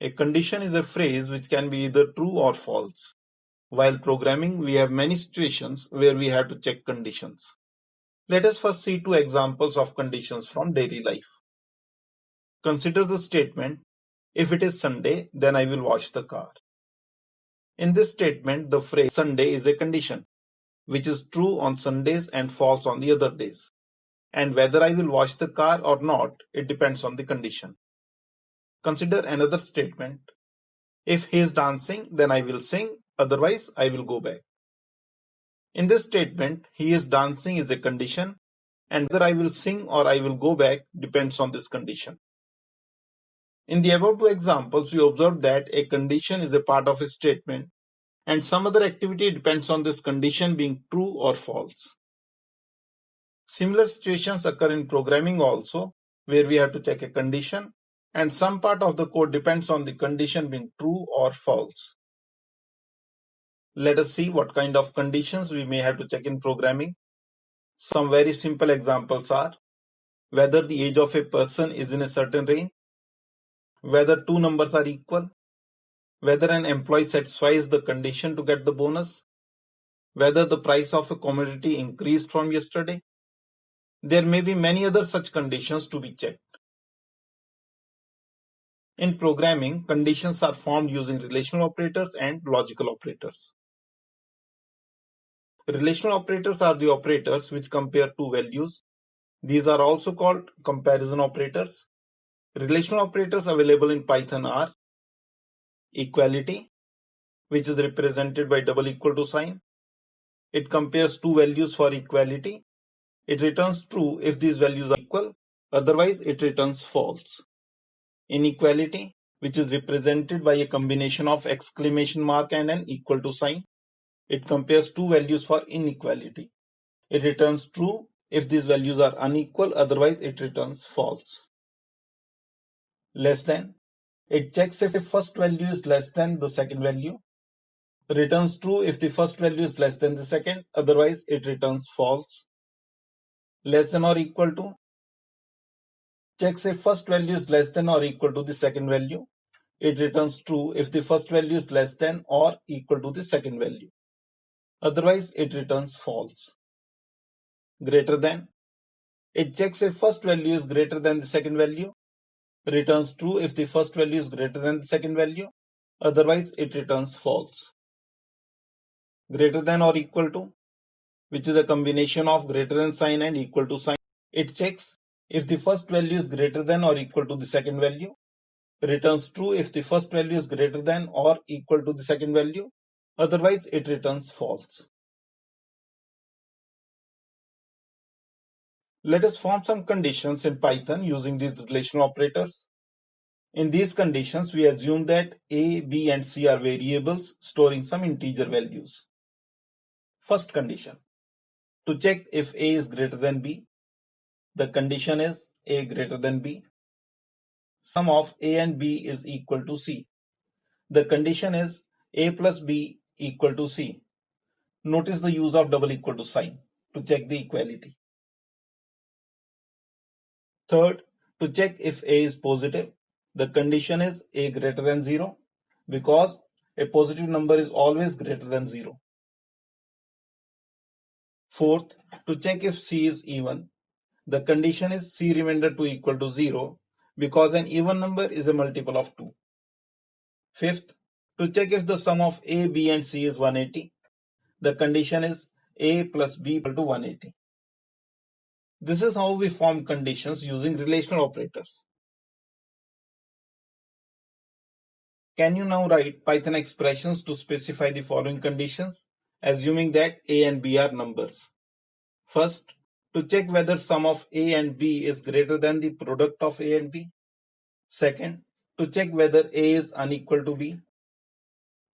A condition is a phrase which can be either true or false. While programming, we have many situations where we have to check conditions. Let us first see two examples of conditions from daily life. Consider the statement, if it is Sunday, then I will wash the car. In this statement, the phrase Sunday is a condition, which is true on Sundays and false on the other days. And whether I will wash the car or not, it depends on the condition. Consider another statement, if he is dancing, then I will sing, otherwise I will go back. In this statement, he is dancing is a condition, and whether I will sing or I will go back depends on this condition. In the above two examples, we observed that a condition is a part of a statement, and some other activity depends on this condition being true or false. Similar situations occur in programming also, where we have to check a condition, and some part of the code depends on the condition being true or false. Let us see what kind of conditions we may have to check in programming. Some very simple examples are whether the age of a person is in a certain range, whether two numbers are equal, whether an employee satisfies the condition to get the bonus, whether the price of a commodity increased from yesterday. There may be many other such conditions to be checked. In programming, conditions are formed using relational operators and logical operators. Relational operators are the operators which compare two values. These are also called comparison operators. Relational operators available in Python are equality, which is represented by double equal to sign. It compares two values for equality. It returns true if these values are equal, otherwise it returns false. Inequality, which is represented by a combination of exclamation mark and an equal to sign. It compares two values for inequality. It returns true if these values are unequal, otherwise it returns false. Less than. It checks if the first value is less than the second value. Returns true if the first value is less than the second, otherwise it returns false. Less than or equal to. Checks if first value is less than or equal to the second value. It returns true if the first value is less than or equal to the second value. Otherwise, it returns false. Greater than. It checks if first value is greater than the second value. Returns true if the first value is greater than the second value. Otherwise, it returns false. Greater than or equal to, which is a combination of greater than sign and equal to sign. It checks if the first value is greater than or equal to the second value. Returns true if the first value is greater than or equal to the second value. Otherwise, it returns false. Let us form some conditions in Python using these relational operators. In these conditions, we assume that A, B, and C are variables storing some integer values. First condition. To check if A is greater than B, the condition is A greater than B. Sum of A and B is equal to C. The condition is A plus B equal to C. Notice the use of double equal to sign to check the equality. Third, to check if A is positive, the condition is A greater than 0 because a positive number is always greater than 0. Fourth, to check if C is even, the condition is C remainder 2 equal to 0 because an even number is a multiple of 2. Fifth, to check if the sum of A, B, and C is 180, the condition is A plus B equal to 180. This is how we form conditions using relational operators. Can you now write Python expressions to specify the following conditions, assuming that A and B are numbers? First, to check whether sum of A and B is greater than the product of A and B. Second, to check whether A is unequal to B.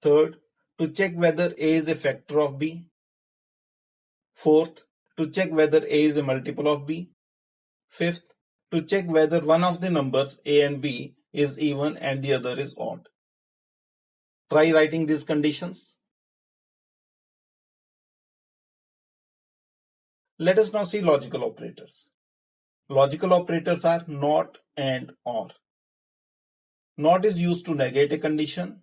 Third, to check whether A is a factor of B. Fourth, to check whether A is a multiple of B. Fifth, to check whether one of the numbers A and B is even and the other is odd. Try writing these conditions. Let us now see logical operators. Logical operators are not, and, or. Not is used to negate a condition,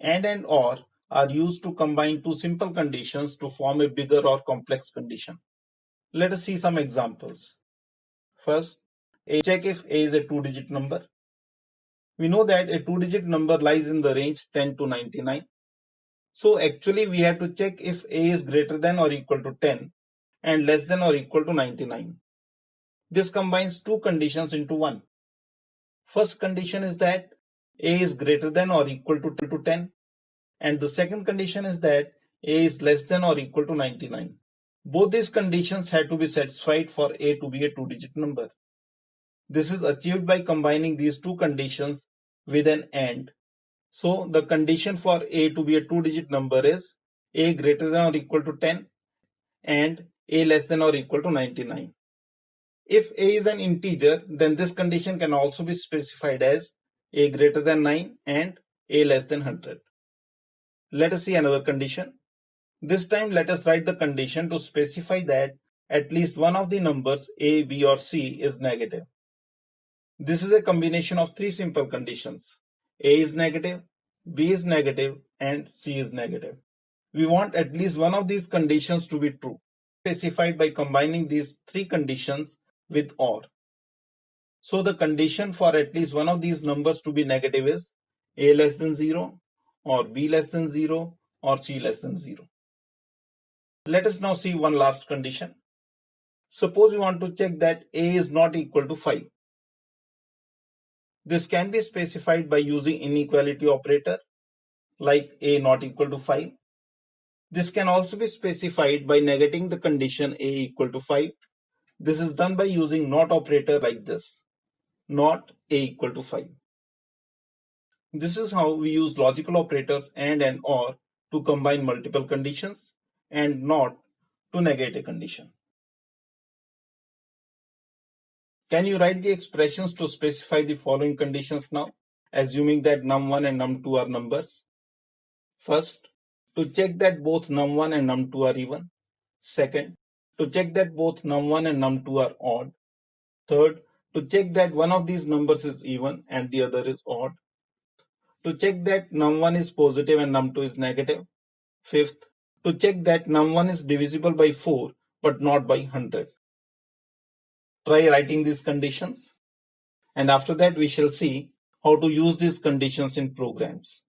and or are used to combine two simple conditions to form a bigger or complex condition. Let us see some examples. First, check if A is a two-digit number. We know that a two-digit number lies in the range 10 to 99. So actually we have to check if A is greater than or equal to 10 and less than or equal to 99. This combines two conditions into one. First condition is that A is greater than or equal to 10, and the second condition is that A is less than or equal to 99. Both these conditions have to be satisfied for A to be a two-digit number. This is achieved by combining these two conditions with an AND. So the condition for A to be a two-digit number is A greater than or equal to 10 and A less than or equal to 99. If A is an integer, then this condition can also be specified as A greater than 9 and A less than 100. Let us see another condition. This time let us write the condition to specify that at least one of the numbers A, B or C is negative. This is a combination of three simple conditions. A is negative, B is negative and C is negative. We want at least one of these conditions to be true, specified by combining these three conditions with OR. So the condition for at least one of these numbers to be negative is A less than 0 or B less than 0 or C less than 0. Let us now see one last condition. Suppose we want to check that A is not equal to 5. This can be specified by using inequality operator like A not equal to 5. This can also be specified by negating the condition A equal to 5. This is done by using not operator like this, not A equal to 5. This is how we use logical operators and or to combine multiple conditions and not to negate a condition. Can you write the expressions to specify the following conditions now, assuming that num1 and num2 are numbers? First, to check that both num1 and num2 are even. Second, to check that both num1 and num2 are odd. Third, to check that one of these numbers is even and the other is odd. To check that num1 is positive and num2 is negative. Fifth, to check that num1 is divisible by 4 but not by 100. Try writing these conditions, and after that we shall see how to use these conditions in programs.